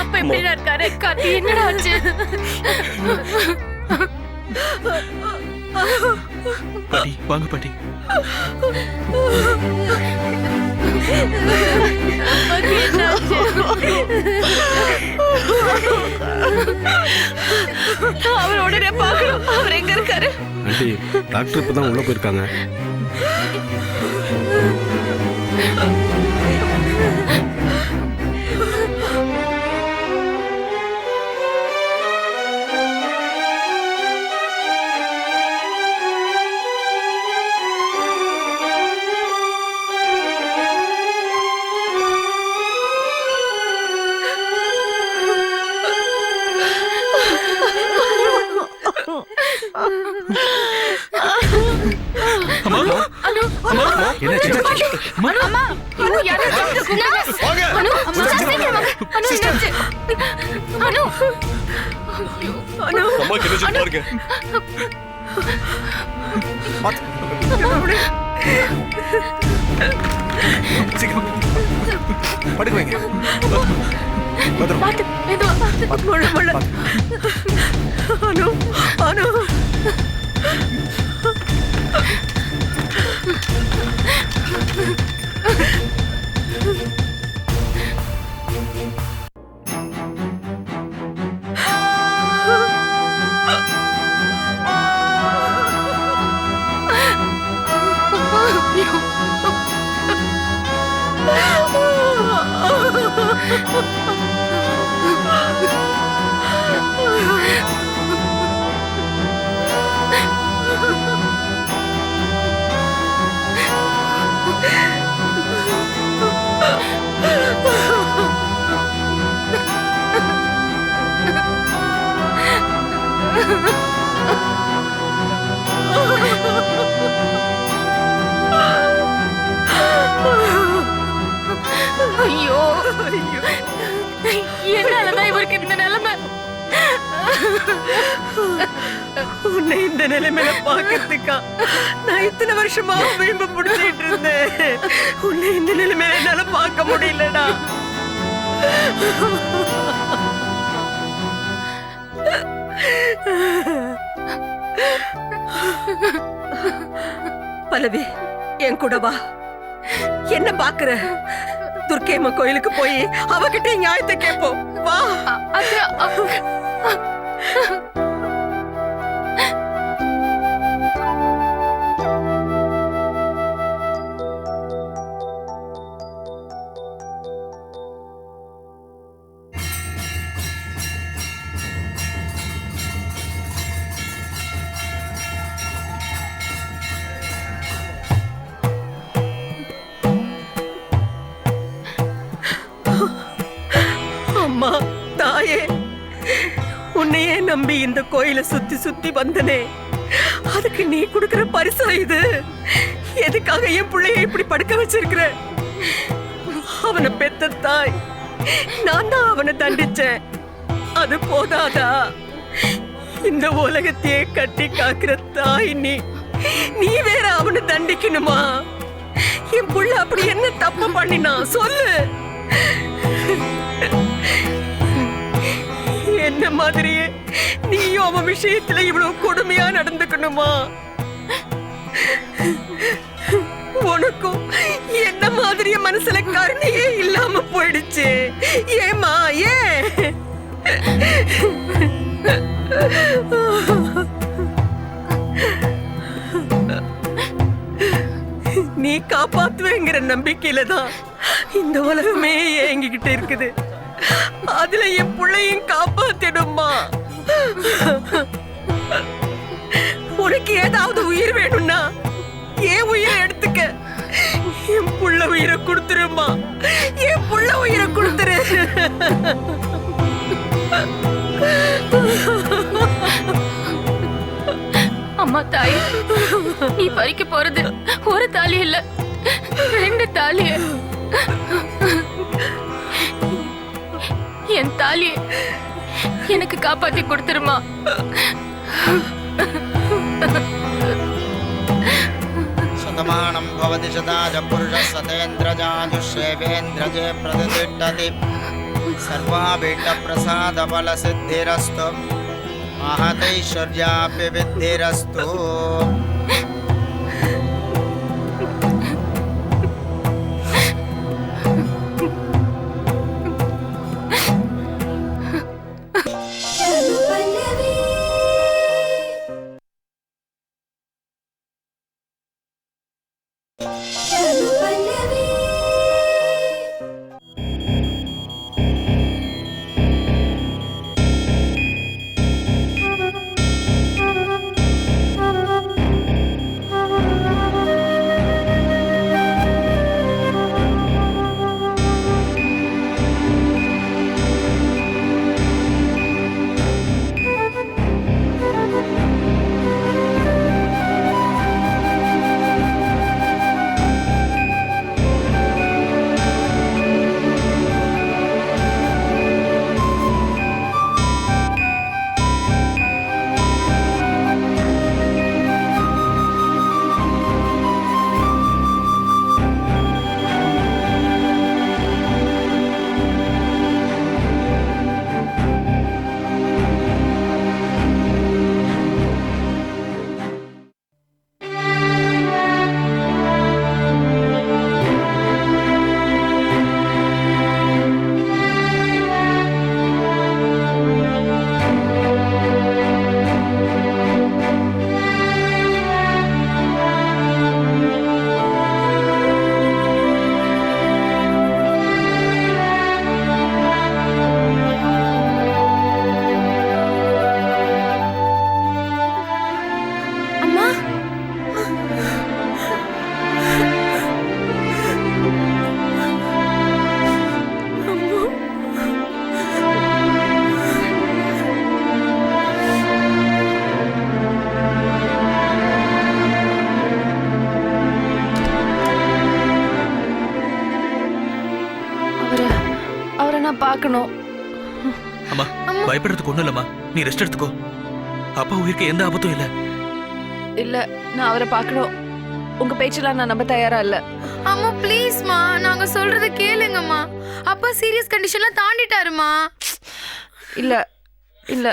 அப்ப எப்படி இருக்காரு? கார்த்தி என்னடா ஆச்சு? பாட்டி வாங்க பாட்டி. அவர் உடனே பாக்கணும். அவர் எங்க இருக்காரு? ஆண்டி டாக்டர் இப்பதான் உள்ள போயிருக்காங்க. ஐயோ என்னாலதான் இவருக்கு இந்த நிலைமை. உன்னை இந்த நிலைமையில பாக்கிறதுக்கா நான் இத்தனை வருஷமா வீம்பு புடிச்சிட்டு இருந்தேன். உன்னை இந்த நிலைமையில என்னால பார்க்க முடியலடா. பல்லவி என் கூட வா. என்ன பாக்குற? துர்க்கையம்மா கோயிலுக்கு போய் அவகிட்ட நியாயத்தை கேட்போம். வா. அம்மா தாயே, உன்னையே நம்பி இந்த கோயிலை சுத்தி சுத்தி வந்தனே, அதுக்கு நீ கொடுக்கிற பரிசா இது? எதுக்காக என் பிள்ளைய இப்படி படுக்க வச்சிருக்கிற? அவனை பெத்த தாய் நான் தான் அவனை தண்டிச்சேன். அது போதாதா? இந்த உலகத்தையே கட்டி காக்குற தாய் நீ வேற அவனை தண்டிக்கணுமா? என் புள்ள அப்படி என்ன தப்பு பண்ணினா சொல்லு. என்ன மாதிரியே நீயும் அவன் விஷயத்துல இவ்வளவு கொடுமையா நடந்துக்கணுமா? உனக்கும் என்ன மாதிரியே மனசுல கருணையே இல்லாம போயிடுச்சு. ஏமா ஏன்? நீ காப்பாத்துவேங்கிற நம்பிக்கையில தான் இந்த உலகமே ஏங்கிக்கிட்டு இருக்குது. அதுல என் பிள்ளையும் காப்பாத்திடுமா? உனக்கு ஏதாவது உயிர் வேணும்னா என் உயிரை எடுத்துக்க. என் புள்ள உயிரை கொடுத்துருமா. என் புள்ள உயிரை கொடுத்துரு. அம்மா தாய், நீ பறிக்க போறது ஒரு தாலி இல்ல, 2 தாலி. என் தாலியை எனக்கு காப்பாத்தி கொடுத்துருமா. शतमानं भवति शताज पुरुषः शतेन्द्रजाजुषेवेन्द्रजे प्रतिष्ठति सर्वाभीष्टप्रसादफलसिद्धिरस्तु महतैश्वर्याभिवृद्धिरस्तु. பார்க்கணும். அம்மா, பயப்படுறதுக்கு ஒண்ணும் இல்லம்மா. நீ ரெஸ்ட் எடுத்துக்கோ. அப்பா உயிருக்கு எந்த ஆபத்தும் இல்ல. இல்ல, நான் அவரை பார்க்கணும். உங்க பேச்செல்லாம் நான் நம்ப தயாரா இல்ல. அம்மா ப்ளீஸ்மா, நாங்க சொல்றத கேளுங்கம்மா. அப்பா சீரியஸ் கண்டிஷன்ல தாண்டிட்டாருமா. இல்ல இல்ல,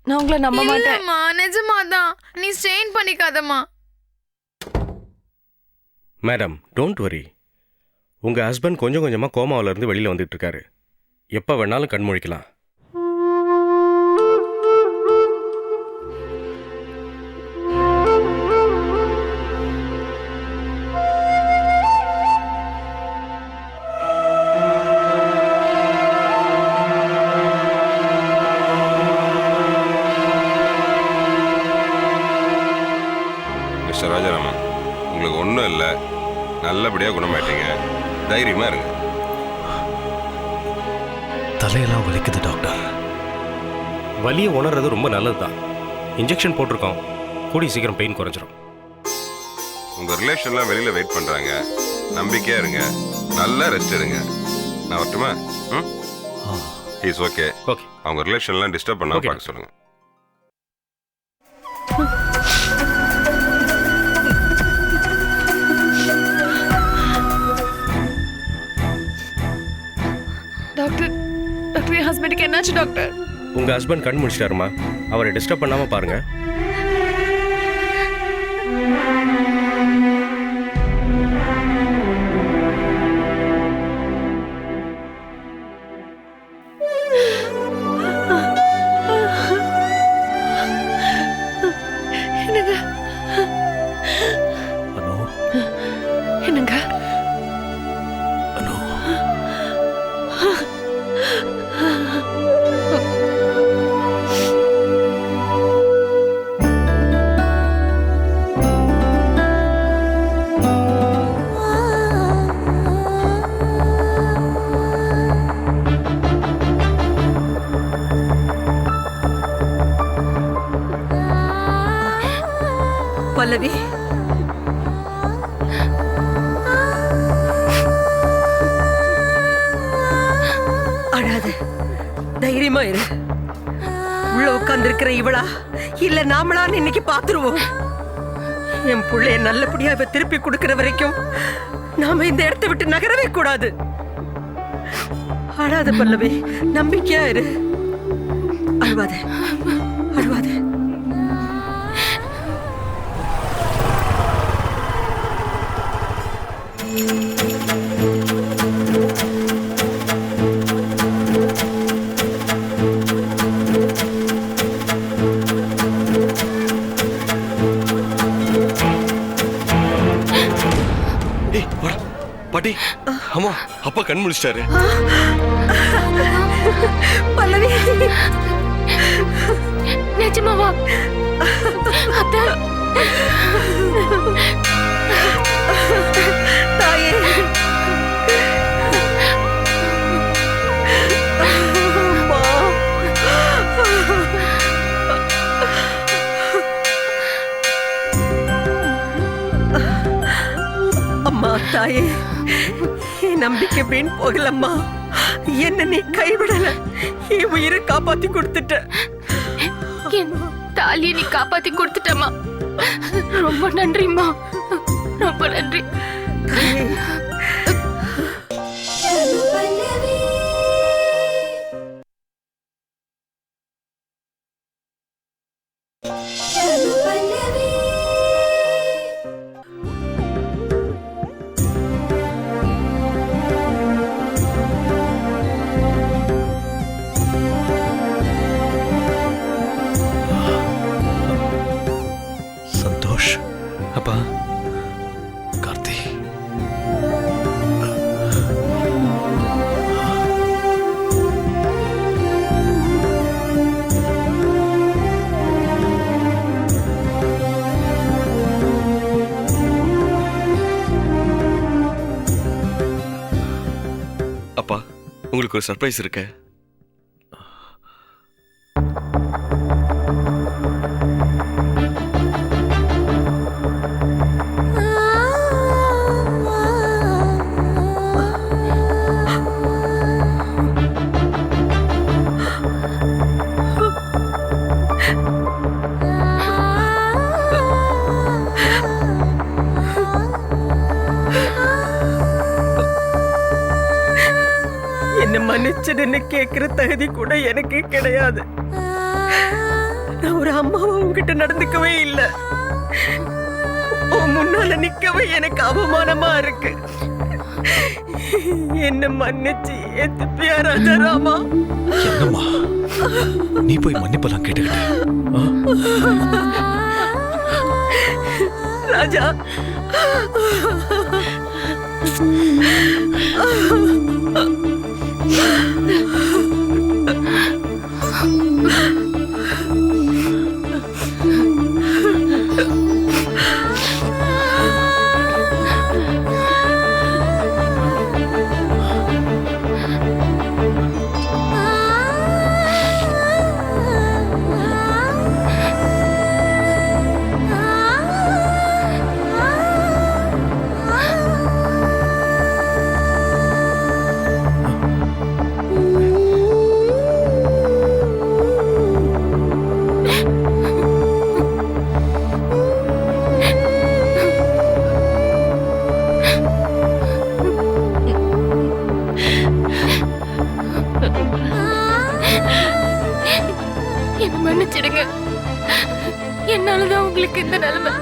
நான் உங்களை நம்ப மாட்டேன். இல்லம்மா, நிஜமாதான். நீ ஸ்ட்ரெயின் பண்ணிக்காதம்மா. Madam, don't worry. உங்கள் ஹஸ்பண்ட் கொஞ்சம் கொஞ்சமாக கோமாவிலேருந்து வெளியில் வந்துட்டு இருக்காரு. எப்போ வேணாலும் கண்முழிக்கலாம். மிஸ்டர் ராஜாராமன், உங்களுக்கு ஒன்றும் இல்லை, நல்லபடியாக குணமாயிட்டீங்க. தைரியமா இருங்க. தலையெல்லாம் வலிக்குது டாக்டர். வலியை உணர்றது ரொம்ப நல்லது தான். இன்ஜெக்ஷன் போட்டிருக்கோம், கூடிய சீக்கிரம் பெயின் குறைஞ்சிரும். உங்கள் ரிலேஷன்லாம் வெளியில் வெயிட் பண்ணுறாங்க. நம்பிக்கையாக இருங்க, நல்லா ரெஸ்ட் எடுங்க. நான் வரட்டுமா? Is okay. ஓகே. அவங்க ரிலேஷன்லாம் டிஸ்டர்ப் பண்ணாமல் பார்க்க சொல்லுங்கள். டாக்டர், டாக்டர், என் ஹஸ்பண்டுக்கு என்னாச்சு டாக்டர்? உங்கள் ஹஸ்பண்ட் கண் முடிச்சிட்டாருமா, அவரை டிஸ்டர்ப் பண்ணாமல் பாருங்கள். என்னங்க? தைரியமா இரு. உள்ள உட்கார்ந்து இருக்கிற இவளா இல்ல நாமளான்னு இன்னைக்கு பாத்துருவோம். என் புள்ளைய நல்லபடியா இவ திருப்பி கொடுக்கிற வரைக்கும் நாம இந்த இடத்தை விட்டு நகரவே கூடாது. அழாத பல்லவி, நம்பிக்கையா இரு. அழுவாத அழுவாத. பாட்டி, அம்மா, அப்பா கண் முழிச்சிட்டாரு. பல்லவி, நிஜமாவா? அத்தை, தாயே, அம்மா. அம்மா, தாயே, என் நம்பிக்கை வீண் போகலம்மா. என்ன நீ கைவிடல, என் உயிரை காப்பாத்தி கொடுத்துட்ட. என் தாலியை நீ காப்பாத்தி கொடுத்துட்டமா. ரொம்ப நன்றிம்மா, ரொம்ப நன்றி. தாயே, சந்தோஷ். அப்பா, கார்த்தி. அப்பா, உங்களுக்கு ஒரு சர்ப்ரைஸ் இருக்கு. என்ன மன்னிச்சிடுன்னு கேட்கிற தகுதி கூட எனக்கு கிடையாது. நான் ஒரு அம்மாவை உங்ககிட்ட நடந்துக்கவே இல்லை. உன் முன்னால நிக்கவே எனக்கு அவமானமா இருக்கு. என்ன மன்னிச்சு ஏத்துப்பியா ராஜாராமா? என்னம்மா, நீ போய் மன்னிப்பெல்லாம் கேட்டுக்கிட்ட? ராஜா, என்ன மன்னிச்சிடுங்க. என்னாலதான் உங்களுக்கு இந்த நிலைமை.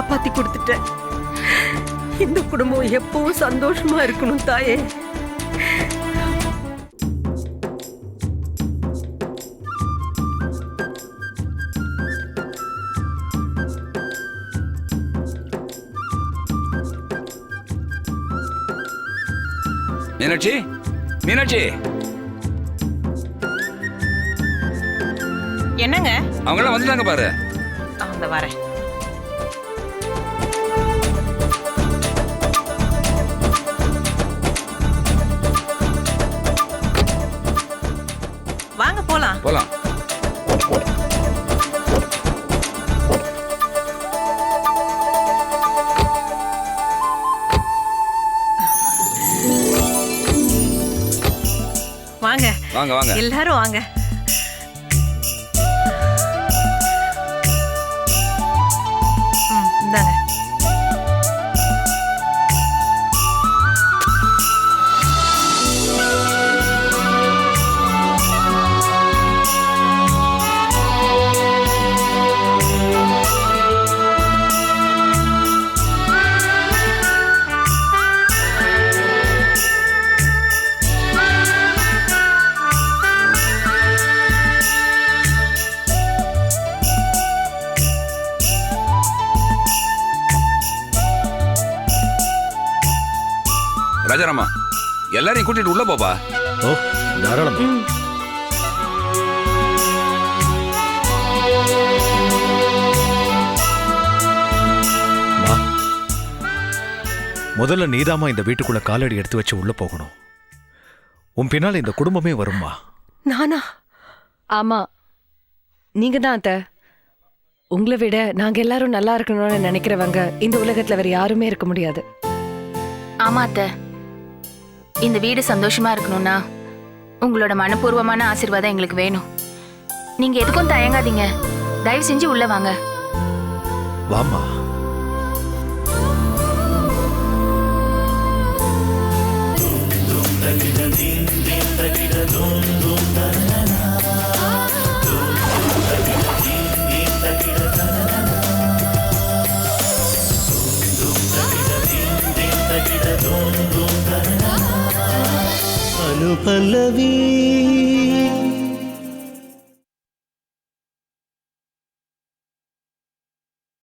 காப்பாத்தி கொடுத்துட்ட. இந்த குடும்பம் எப்பவும் சந்தோஷமா இருக்கணும் தாயே. மீனாட்சி, மீனாட்சி, என்னங்க? அவங்களாம் வந்துட்டாங்க பாரு. அவங்க வரேன். வாங்க போலாம். போலாம். வாங்க வாங்க வாங்க எல்லாரும் வாங்க. இந்தாங்க. ராஜாராமா, எல்லாரையும் கூட்டிட்டு உள்ள போப்பா. ஓ, தாராளம். முதல்ல நீதாமா இந்த வீட்டுக்குள்ள காலடி எடுத்து வச்சு உள்ள போகணும். உன் பின்னால இந்த குடும்பமே வருமா? நானா? ஆமா, நீங்க தான் அத்தை. உங்களை விட நாங்க எல்லாரும் நல்லா இருக்கணும்னு நினைக்கிறவங்க இந்த உலகத்துல வேற யாருமே இருக்க முடியாது. ஆமா அத்தை, இந்த வீடு சந்தோஷமா இருக்கணும்னா உங்களோட மனப்பூர்வமான ஆசீர்வாதம் எங்களுக்கு வேணும். நீங்க எதுக்கும் தயங்காதீங்க, தயவு செஞ்சு உள்ள வாங்க. வாமா. అనుపల్లవి